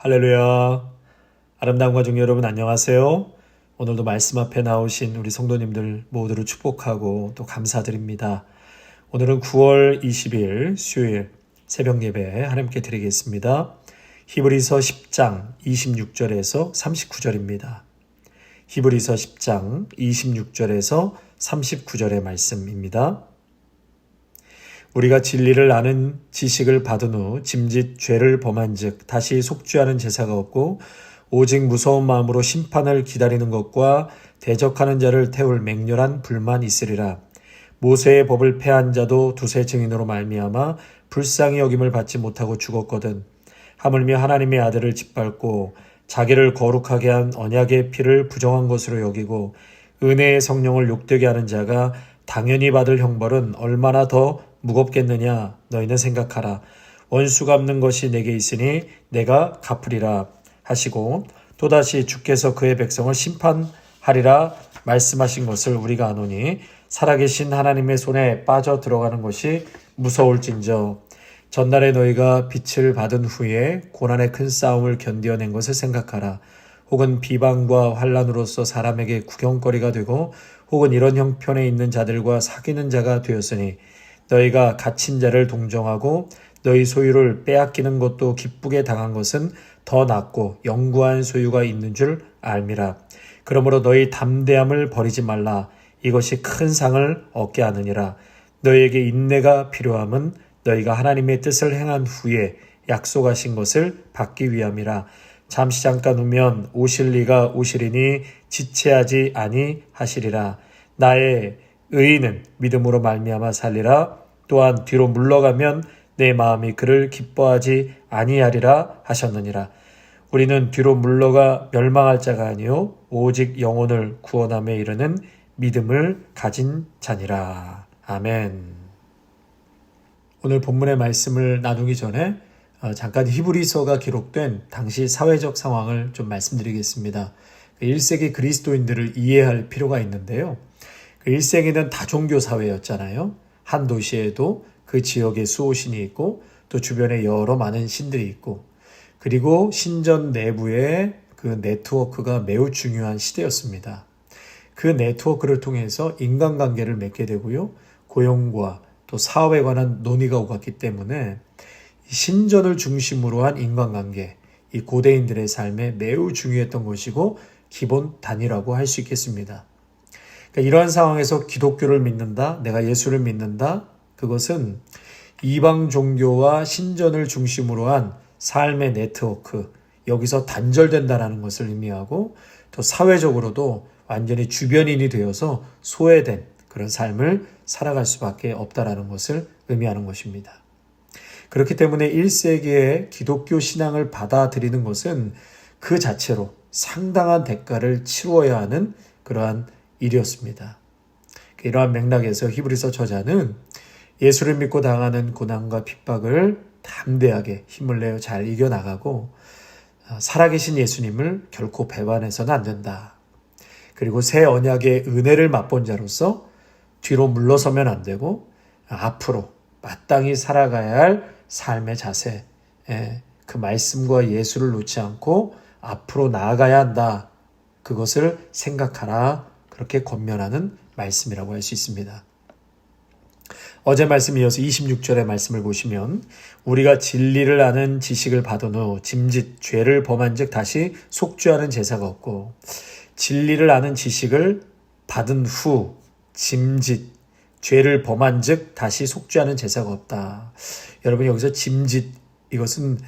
할렐루야. 아름다운 가족 여러분 안녕하세요. 오늘도 말씀 앞에 나오신 우리 성도님들 모두를 축복하고 또 감사드립니다. 오늘은 9월 20일 수요일 새벽 예배 하나님께 드리겠습니다. 히브리서 10장 26절에서 39절입니다. 히브리서 10장 26절에서 39절의 말씀입니다. 우리가 진리를 아는 지식을 받은 후 짐짓 죄를 범한 즉 다시 속죄하는 제사가 없고 오직 무서운 마음으로 심판을 기다리는 것과 대적하는 자를 태울 맹렬한 불만 있으리라. 모세의 법을 폐한 자도 두세 증인으로 말미암아 불쌍히 여김을 받지 못하고 죽었거든. 하물며 하나님의 아들을 짓밟고 자기를 거룩하게 한 언약의 피를 부정한 것으로 여기고 은혜의 성령을 욕되게 하는 자가 당연히 받을 형벌은 얼마나 더 무겁겠느냐. 너희는 생각하라. 원수 갚는 것이 내게 있으니 내가 갚으리라 하시고 또다시 주께서 그의 백성을 심판하리라 말씀하신 것을 우리가 아노니 살아계신 하나님의 손에 빠져 들어가는 것이 무서울진저. 전날에 너희가 빛을 받은 후에 고난의 큰 싸움을 견뎌낸 것을 생각하라. 혹은 비방과 환난으로서 사람에게 구경거리가 되고 혹은 이런 형편에 있는 자들과 사귀는 자가 되었으니 너희가 갇힌 자를 동정하고 너희 소유를 빼앗기는 것도 기쁘게 당한 것은 더 낫고 영구한 소유가 있는 줄 알미라. 그러므로 너희 담대함을 버리지 말라. 이것이 큰 상을 얻게 하느니라. 너희에게 인내가 필요함은 너희가 하나님의 뜻을 행한 후에 약속하신 것을 받기 위함이라. 잠시 잠깐 후면 오실 이가 오시리니 지체하지 아니하시리라. 나의 의인은 믿음으로 말미암아 살리라. 또한 뒤로 물러가면 내 마음이 그를 기뻐하지 아니하리라 하셨느니라. 우리는 뒤로 물러가 멸망할 자가 아니요 오직 영혼을 구원함에 이르는 믿음을 가진 자니라. 아멘. 오늘 본문의 말씀을 나누기 전에 잠깐 히브리서가 기록된 당시 사회적 상황을 좀 말씀드리겠습니다. 1세기 그리스도인들을 이해할 필요가 있는데요. 1세기는 다종교 사회였잖아요. 한 도시에도 그 지역에 수호신이 있고 또 주변에 여러 많은 신들이 있고 그리고 신전 내부에 그 네트워크가 매우 중요한 시대였습니다. 그 네트워크를 통해서 인간관계를 맺게 되고요. 고용과 또 사업에 관한 논의가 오갔기 때문에 신전을 중심으로 한 인간관계, 이 고대인들의 삶에 매우 중요했던 것이고 기본 단위라고 할 수 있겠습니다. 그러니까 이러한 상황에서 기독교를 믿는다, 내가 예수를 믿는다, 그것은 이방 종교와 신전을 중심으로 한 삶의 네트워크, 여기서 단절된다는 것을 의미하고 또 사회적으로도 완전히 주변인이 되어서 소외된 그런 삶을 살아갈 수밖에 없다는 것을 의미하는 것입니다. 그렇기 때문에 1세기의 기독교 신앙을 받아들이는 것은 그 자체로 상당한 대가를 치루어야 하는 그러한 일이었습니다. 이러한 맥락에서 히브리서 저자는 예수를 믿고 당하는 고난과 핍박을 담대하게 힘을 내어 잘 이겨나가고 살아계신 예수님을 결코 배반해서는 안 된다. 그리고 새 언약의 은혜를 맛본 자로서 뒤로 물러서면 안 되고 앞으로 마땅히 살아가야 할 삶의 자세, 그 말씀과 예수를 놓지 않고 앞으로 나아가야 한다. 그것을 생각하라. 그렇게 권면하는 말씀이라고 할 수 있습니다. 어제 말씀에 이어서 26절의 말씀을 보시면 우리가 진리를 아는 지식을 받은 후 짐짓 죄를 범한 즉 다시 속죄하는 제사가 없고 진리를 아는 지식을 받은 후 짐짓 죄를 범한 즉 다시 속죄하는 제사가 없다. 여러분 여기서 짐짓 이것은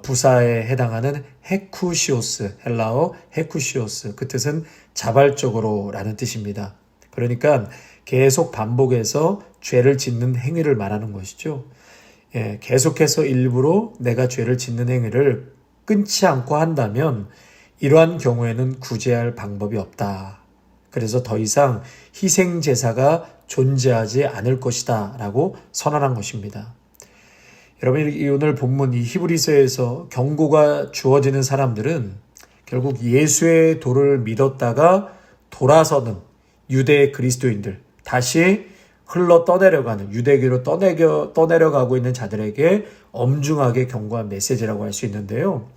부사에 해당하는 헤쿠시오스, 헬라어 헤쿠시오스, 그 뜻은 자발적으로 라는 뜻입니다. 그러니까 계속 반복해서 죄를 짓는 행위를 말하는 것이죠. 계속해서 일부러 내가 죄를 짓는 행위를 끊지 않고 한다면 이러한 경우에는 구제할 방법이 없다. 그래서 더 이상 희생제사가 존재하지 않을 것이다 라고 선언한 것입니다. 여러분 오늘 본문 이 히브리서에서 경고가 주어지는 사람들은 결국 예수의 도를 믿었다가 돌아서는 유대 그리스도인들, 다시 흘러 떠내려가는 유대교로 떠내려가고 있는 자들에게 엄중하게 경고한 메시지라고 할 수 있는데요.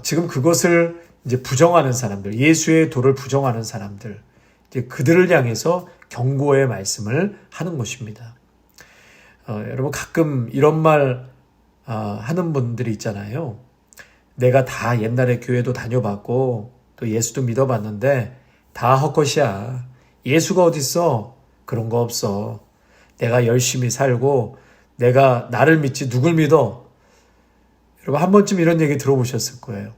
지금 그것을 이제 부정하는 사람들, 예수의 도를 부정하는 사람들, 이제 그들을 향해서 경고의 말씀을 하는 것입니다. 여러분 가끔 이런 말 하는 분들이 있잖아요. 내가 다 옛날에 교회도 다녀봤고 또 예수도 믿어봤는데 다 헛것이야. 예수가 어딨어? 그런 거 없어. 내가 열심히 살고 내가 나를 믿지 누굴 믿어? 여러분 한 번쯤 이런 얘기 들어보셨을 거예요.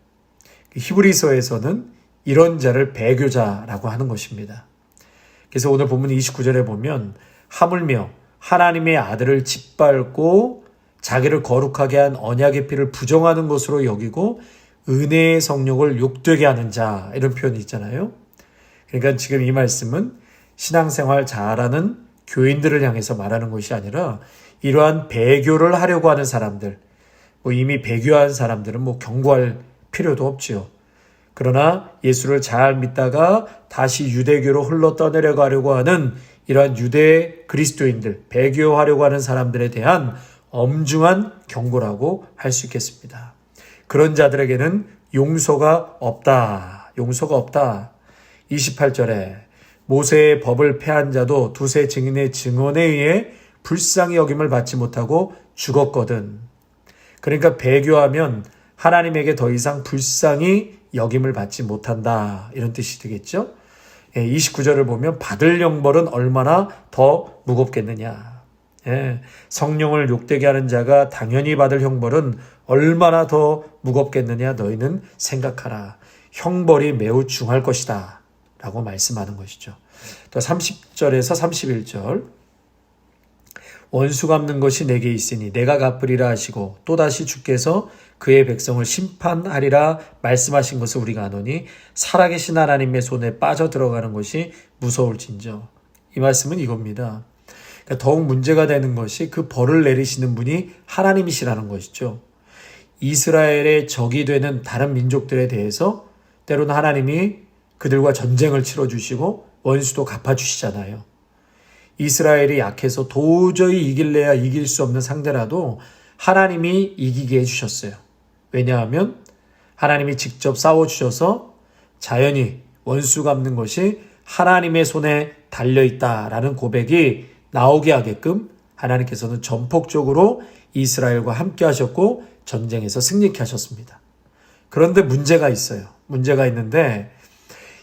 히브리서에서는 이런 자를 배교자라고 하는 것입니다. 그래서 오늘 본문 29절에 보면 하물며 하나님의 아들을 짓밟고 자기를 거룩하게 한 언약의 피를 부정하는 것으로 여기고 은혜의 성령을 욕되게 하는 자, 이런 표현이 있잖아요. 그러니까 지금 이 말씀은 신앙생활 잘하는 교인들을 향해서 말하는 것이 아니라 이러한 배교를 하려고 하는 사람들, 이미 배교한 사람들은 경고할 필요도 없지요. 그러나 예수를 잘 믿다가 다시 유대교로 흘러 떠내려가려고 하는 이러한 유대 그리스도인들, 배교하려고 하는 사람들에 대한 엄중한 경고라고 할 수 있겠습니다. 그런 자들에게는 용서가 없다. 용서가 없다. 28절에 모세의 법을 폐한 자도 두세 증인의 증언에 의해 불쌍히 여김을 받지 못하고 죽었거든. 그러니까 배교하면 하나님에게 더 이상 불쌍히 여김을 받지 못한다. 이런 뜻이 되겠죠. 29절을 보면 받을 형벌은 얼마나 더 무겁겠느냐. 성령을 욕되게 하는 자가 당연히 받을 형벌은 얼마나 더 무겁겠느냐. 너희는 생각하라. 형벌이 매우 중할 것이다. 라고 말씀하는 것이죠. 또 30절에서 31절 원수 갚는 것이 내게 있으니 내가 갚으리라 하시고 또다시 주께서 그의 백성을 심판하리라 말씀하신 것을 우리가 아노니 살아계신 하나님의 손에 빠져들어가는 것이 무서울진저. 이 말씀은 이겁니다. 그러니까 더욱 문제가 되는 것이 그 벌을 내리시는 분이 하나님이시라는 것이죠. 이스라엘의 적이 되는 다른 민족들에 대해서 때로는 하나님이 그들과 전쟁을 치러주시고 원수도 갚아주시잖아요. 이스라엘이 약해서 도저히 이길래야 이길 수 없는 상대라도 하나님이 이기게 해주셨어요. 왜냐하면 하나님이 직접 싸워주셔서 자연히 원수 갚는 것이 하나님의 손에 달려있다라는 고백이 나오게 하게끔 하나님께서는 전폭적으로 이스라엘과 함께 하셨고 전쟁에서 승리케 하셨습니다. 그런데 문제가 있어요. 문제가 있는데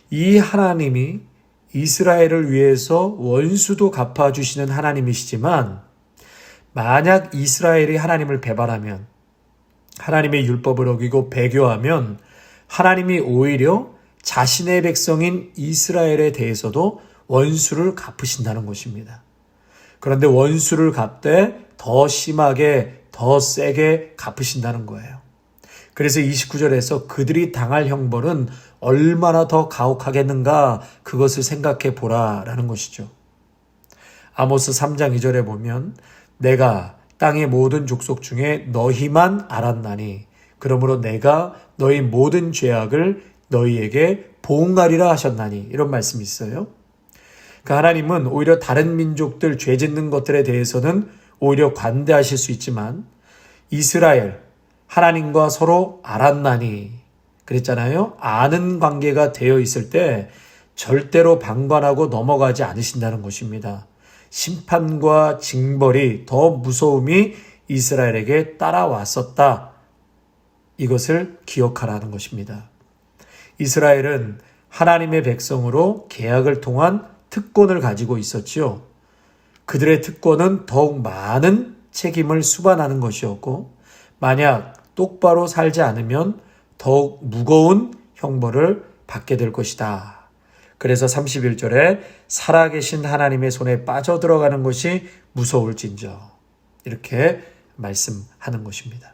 이 하나님이 이스라엘을 위해서 원수도 갚아주시는 하나님이시지만 만약 이스라엘이 하나님을 배반하면 하나님의 율법을 어기고 배교하면 하나님이 오히려 자신의 백성인 이스라엘에 대해서도 원수를 갚으신다는 것입니다. 그런데 원수를 갚되 더 심하게 더 세게 갚으신다는 거예요. 그래서 29절에서 그들이 당할 형벌은 얼마나 더 가혹하겠는가 그것을 생각해 보라라는 것이죠. 아모스 3장 2절에 보면 내가 땅의 모든 족속 중에 너희만 알았나니 그러므로 내가 너희 모든 죄악을 너희에게 보응하리라 하셨나니 이런 말씀이 있어요. 그 하나님은 오히려 다른 민족들 죄 짓는 것들에 대해서는 오히려 관대하실 수 있지만 이스라엘 하나님과 서로 알았나니 그랬잖아요. 아는 관계가 되어 있을 때 절대로 방관하고 넘어가지 않으신다는 것입니다. 심판과 징벌이 더 무서움이 이스라엘에게 따라왔었다. 이것을 기억하라는 것입니다. 이스라엘은 하나님의 백성으로 계약을 통한 특권을 가지고 있었지요. 그들의 특권은 더욱 많은 책임을 수반하는 것이었고 만약 똑바로 살지 않으면 더욱 무거운 형벌을 받게 될 것이다. 그래서 31절에 살아계신 하나님의 손에 빠져들어가는 것이 무서울진저 이렇게 말씀하는 것입니다.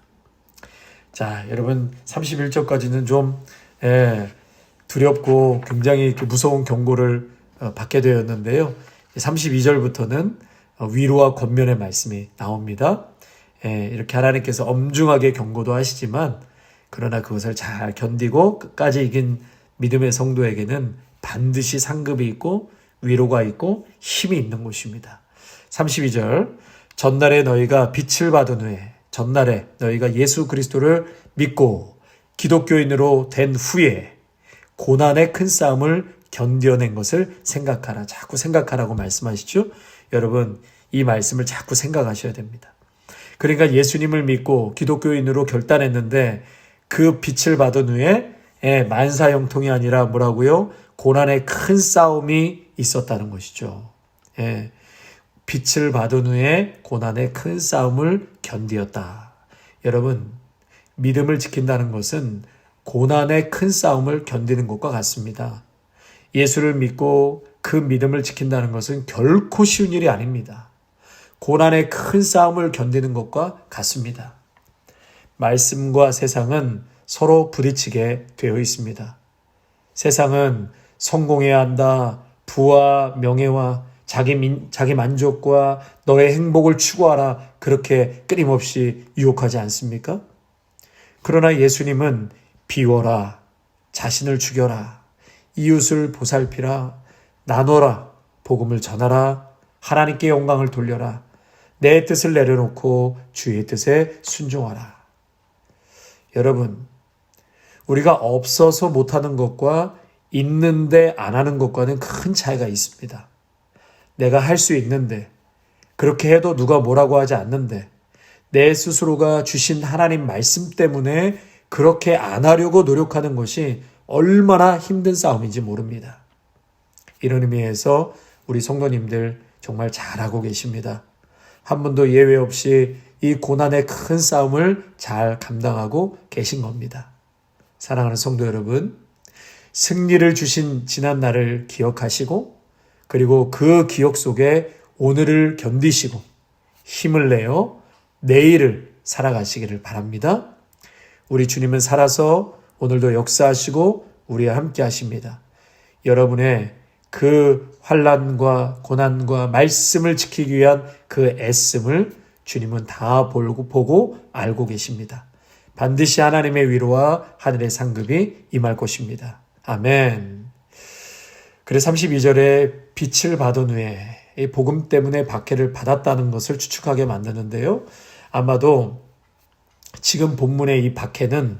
자, 여러분 31절까지는 좀 두렵고 굉장히 이렇게 무서운 경고를 받게 되었는데요. 32절부터는 위로와 권면의 말씀이 나옵니다. 이렇게 하나님께서 엄중하게 경고도 하시지만 그러나 그것을 잘 견디고 끝까지 이긴 믿음의 성도에게는 반드시 상급이 있고 위로가 있고 힘이 있는 것입니다. 32절 전날에 너희가 빛을 받은 후에 전날에 너희가 예수 그리스도를 믿고 기독교인으로 된 후에 고난의 큰 싸움을 견뎌낸 것을 생각하라. 자꾸 생각하라고 말씀하시죠. 여러분, 이 말씀을 자꾸 생각하셔야 됩니다. 그러니까 예수님을 믿고 기독교인으로 결단했는데 그 빛을 받은 후에 만사형통이 아니라 뭐라고요? 고난의 큰 싸움이 있었다는 것이죠. 빛을 받은 후에 고난의 큰 싸움을 견디었다. 여러분, 믿음을 지킨다는 것은 고난의 큰 싸움을 견디는 것과 같습니다. 예수를 믿고 그 믿음을 지킨다는 것은 결코 쉬운 일이 아닙니다. 고난의 큰 싸움을 견디는 것과 같습니다. 말씀과 세상은 서로 부딪히게 되어 있습니다. 세상은 성공해야 한다, 부와 명예와 자기 만족과 너의 행복을 추구하라, 그렇게 끊임없이 유혹하지 않습니까? 그러나 예수님은 비워라, 자신을 죽여라, 이웃을 보살피라, 나눠라, 복음을 전하라, 하나님께 영광을 돌려라, 내 뜻을 내려놓고 주의 뜻에 순종하라. 여러분, 우리가 없어서 못하는 것과 있는데 안 하는 것과는 큰 차이가 있습니다. 내가 할 수 있는데, 그렇게 해도 누가 뭐라고 하지 않는데, 내 스스로가 주신 하나님 말씀 때문에 그렇게 안 하려고 노력하는 것이 얼마나 힘든 싸움인지 모릅니다. 이런 의미에서 우리 성도님들 정말 잘하고 계십니다. 한 분도 예외 없이 이 고난의 큰 싸움을 잘 감당하고 계신 겁니다. 사랑하는 성도 여러분, 승리를 주신 지난 날을 기억하시고, 그리고 그 기억 속에 오늘을 견디시고 힘을 내어 내일을 살아가시기를 바랍니다. 우리 주님은 살아서 오늘도 역사하시고 우리와 함께 하십니다. 여러분의 그 환난과 고난과 말씀을 지키기 위한 그 애씀을 주님은 다 보고 알고 계십니다. 반드시 하나님의 위로와 하늘의 상급이 임할 것입니다. 아멘. 그래서 32절에 빛을 받은 후에 이 복음 때문에 박해를 받았다는 것을 추측하게 만드는데요. 아마도 지금 본문의 이 박해는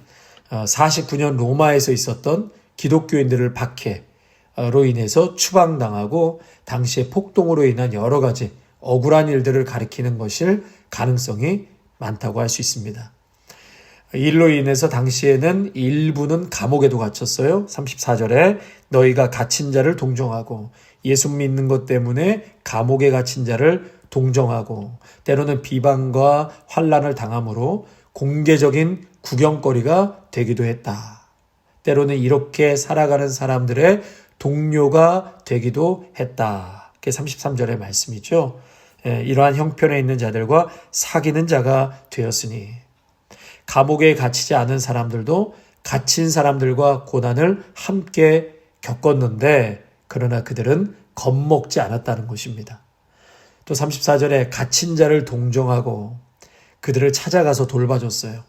49년 로마에서 있었던 기독교인들을 박해로 인해서 추방당하고 당시의 폭동으로 인한 여러 가지 억울한 일들을 가리키는 것일 가능성이 많다고 할 수 있습니다. 일로 인해서 당시에는 일부는 감옥에도 갇혔어요. 34절에 너희가 갇힌 자를 동정하고, 예수 믿는 것 때문에 감옥에 갇힌 자를 동정하고, 때로는 비방과 환난을 당함으로 공개적인 구경거리가 되기도 했다. 때로는 이렇게 살아가는 사람들의 동료가 되기도 했다. 그게 33절의 말씀이죠. 이러한 형편에 있는 자들과 사귀는 자가 되었으니, 감옥에 갇히지 않은 사람들도 갇힌 사람들과 고난을 함께 겪었는데, 그러나 그들은 겁먹지 않았다는 것입니다. 또 34절에 갇힌 자를 동정하고 그들을 찾아가서 돌봐줬어요.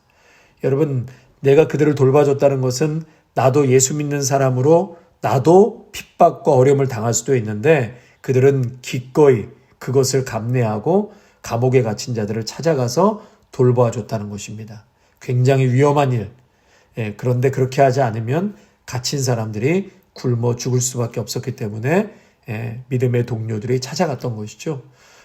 여러분, 내가 그들을 돌봐줬다는 것은 나도 예수 믿는 사람으로 나도 핍박과 어려움을 당할 수도 있는데, 그들은 기꺼이 그것을 감내하고 감옥에 갇힌 자들을 찾아가서 돌봐줬다는 것입니다. 굉장히 위험한 일. 그런데 그렇게 하지 않으면 갇힌 사람들이 굶어 죽을 수밖에 없었기 때문에 믿음의 동료들이 찾아갔던 것이죠.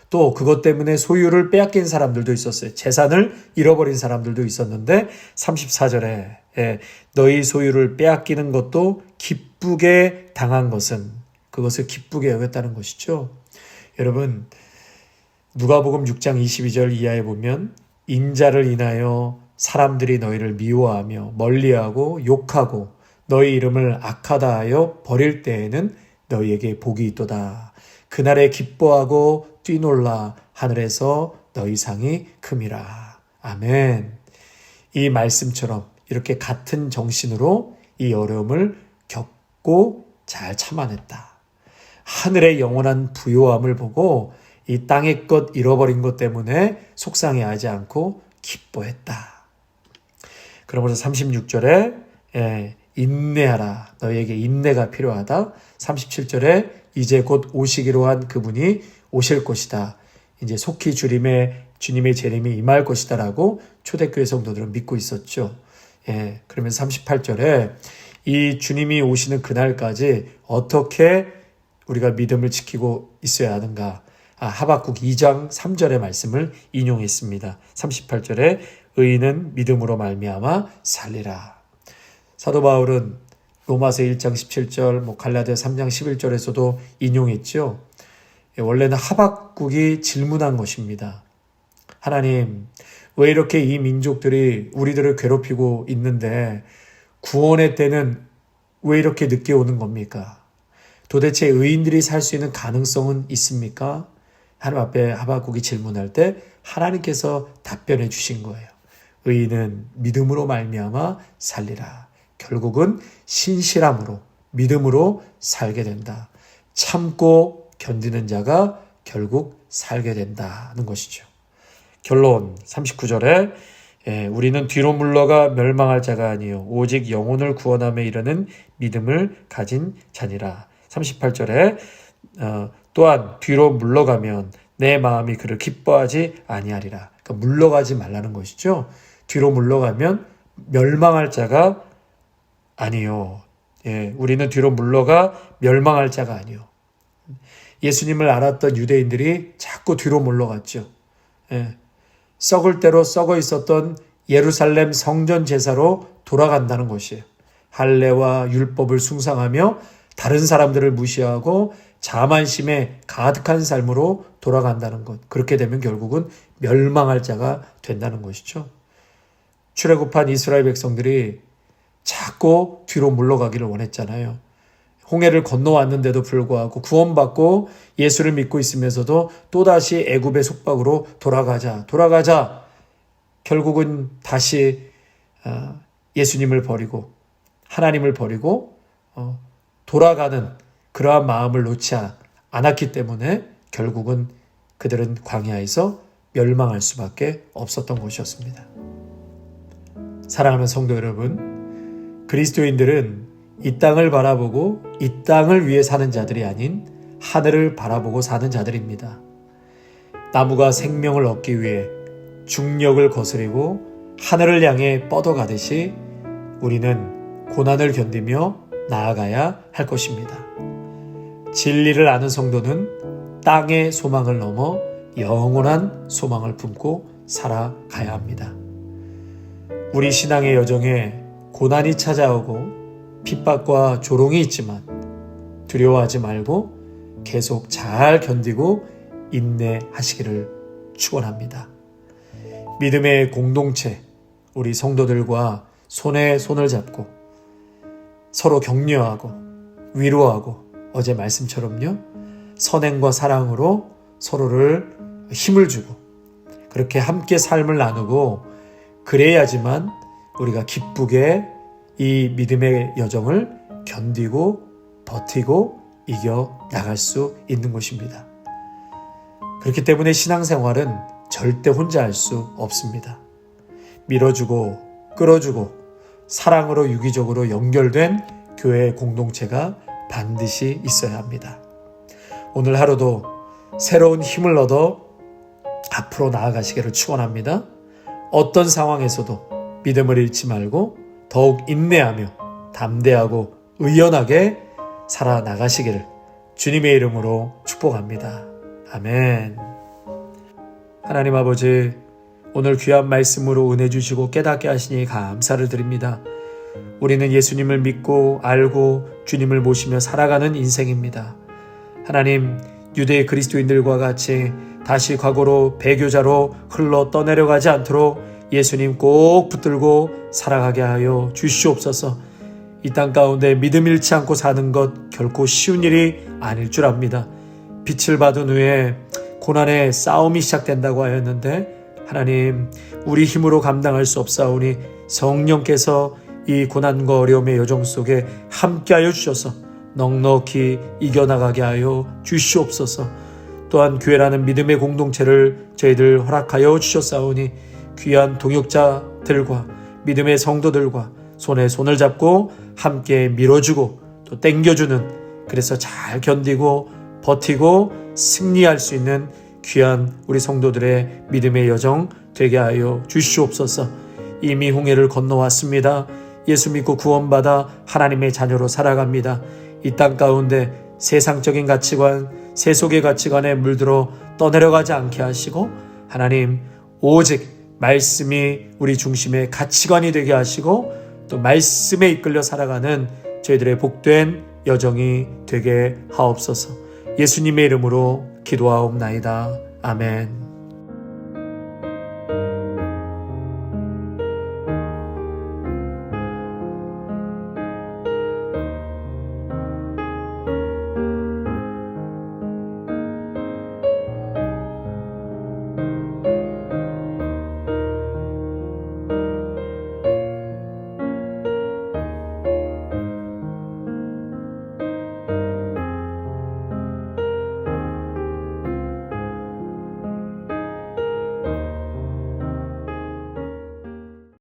또 그것 때문에 소유를 빼앗긴 사람들도 있었어요. 재산을 잃어버린 사람들도 있었는데 34절에 너희 소유를 빼앗기는 것도 기쁘게 당한 것은, 그것을 기쁘게 여겼다는 것이죠. 여러분, 누가복음 6장 22절 이하에 보면 인자를 인하여 사람들이 너희를 미워하며 멀리하고 욕하고 너희 이름을 악하다 하여 버릴 때에는 너희에게 복이 있도다. 그날에 기뻐하고 뛰놀라. 하늘에서 너희 상이 큼이라. 아멘. 이 말씀처럼 이렇게 같은 정신으로 이 어려움을 겪고 잘 참아냈다. 하늘의 영원한 부요함을 보고 이 땅의 것 잃어버린 것 때문에 속상해하지 않고 기뻐했다. 그러면서 36절에 인내하라. 너희에게 인내가 필요하다. 37절에 이제 곧 오시기로 한 그분이 오실 것이다. 이제 속히 주님의 재림이 임할 것이다 라고 초대교회 성도들은 믿고 있었죠. 그러면 38절에 이 주님이 오시는 그날까지 어떻게 우리가 믿음을 지키고 있어야 하는가? 하박국 2장 3절의 말씀을 인용했습니다. 38절에 의인은 믿음으로 말미암아 살리라. 사도 바울은 로마서 1장 17절, 갈라디아 3장 11절에서도 인용했죠. 원래는 하박국이 질문한 것입니다. 하나님, 왜 이렇게 이 민족들이 우리들을 괴롭히고 있는데 구원의 때는 왜 이렇게 늦게 오는 겁니까? 도대체 의인들이 살 수 있는 가능성은 있습니까? 하나님 앞에 하박국이 질문할 때 하나님께서 답변해 주신 거예요. 의인은 믿음으로 말미암아 살리라. 결국은 신실함으로, 믿음으로 살게 된다. 참고 견디는 자가 결국 살게 된다는 것이죠. 결론 39절에 우리는 뒤로 물러가 멸망할 자가 아니요 오직 영혼을 구원함에 이르는 믿음을 가진 자니라. 38절에 또한 뒤로 물러가면 내 마음이 그를 기뻐하지 아니하리라. 그러니까 물러가지 말라는 것이죠. 뒤로 물러가면 멸망할 자가 아니요. 우리는 뒤로 물러가 멸망할 자가 아니요. 예수님을 알았던 유대인들이 자꾸 뒤로 물러갔죠. 썩을 대로 썩어 있었던 예루살렘 성전 제사로 돌아간다는 것이에요. 할례와 율법을 숭상하며 다른 사람들을 무시하고 자만심에 가득한 삶으로 돌아간다는 것. 그렇게 되면 결국은 멸망할 자가 된다는 것이죠. 출애굽한 이스라엘 백성들이 자꾸 뒤로 물러가기를 원했잖아요. 홍해를 건너왔는데도 불구하고 구원받고 예수를 믿고 있으면서도 또다시 애굽의 속박으로 돌아가자. 결국은 다시 예수님을 버리고 하나님을 버리고 돌아가는 그러한 마음을 놓지 않았기 때문에 결국은 그들은 광야에서 멸망할 수밖에 없었던 것이었습니다. 사랑하는 성도 여러분, 그리스도인들은 이 땅을 바라보고 이 땅을 위해 사는 자들이 아닌 하늘을 바라보고 사는 자들입니다. 나무가 생명을 얻기 위해 중력을 거스리고 하늘을 향해 뻗어가듯이 우리는 고난을 견디며 나아가야 할 것입니다. 진리를 아는 성도는 땅의 소망을 넘어 영원한 소망을 품고 살아가야 합니다. 우리 신앙의 여정에 고난이 찾아오고 핍박과 조롱이 있지만 두려워하지 말고 계속 잘 견디고 인내하시기를 축원합니다. 믿음의 공동체, 우리 성도들과 손에 손을 잡고 서로 격려하고 위로하고 어제 말씀처럼요, 선행과 사랑으로 서로를 힘을 주고 그렇게 함께 삶을 나누고 그래야지만 우리가 기쁘게 이 믿음의 여정을 견디고 버티고 이겨 나갈 수 있는 것입니다. 그렇기 때문에 신앙생활은 절대 혼자 할 수 없습니다. 밀어주고 끌어주고 사랑으로 유기적으로 연결된 교회의 공동체가 반드시 있어야 합니다. 오늘 하루도 새로운 힘을 얻어 앞으로 나아가시기를 축원합니다. 어떤 상황에서도 믿음을 잃지 말고 더욱 인내하며 담대하고 의연하게 살아나가시기를 주님의 이름으로 축복합니다. 아멘. 하나님 아버지, 오늘 귀한 말씀으로 은혜 주시고 깨닫게 하시니 감사를 드립니다. 우리는 예수님을 믿고 알고 주님을 모시며 살아가는 인생입니다. 하나님, 유대 그리스도인들과 같이 다시 과거로 배교자로 흘러 떠내려가지 않도록 예수님 꼭 붙들고 살아가게 하여 주시옵소서. 이 땅 가운데 믿음 잃지 않고 사는 것 결코 쉬운 일이 아닐 줄 압니다. 빛을 받은 후에 고난의 싸움이 시작된다고 하였는데 하나님, 우리 힘으로 감당할 수 없사오니 성령께서 이 고난과 어려움의 여정 속에 함께하여 주셔서 넉넉히 이겨나가게 하여 주시옵소서. 또한 교회라는 믿음의 공동체를 저희들 허락하여 주셨사오니 귀한 동역자들과 믿음의 성도들과 손에 손을 잡고 함께 밀어주고 또 땡겨주는, 그래서 잘 견디고 버티고 승리할 수 있는 귀한 우리 성도들의 믿음의 여정 되게 하여 주시옵소서. 이미 홍해를 건너왔습니다. 예수 믿고 구원받아 하나님의 자녀로 살아갑니다. 이 땅 가운데 세상적인 가치관, 세속의 가치관에 물들어 떠내려가지 않게 하시고 하나님 오직 말씀이 우리 중심의 가치관이 되게 하시고 또 말씀에 이끌려 살아가는 저희들의 복된 여정이 되게 하옵소서. 예수님의 이름으로 기도하옵나이다. 아멘.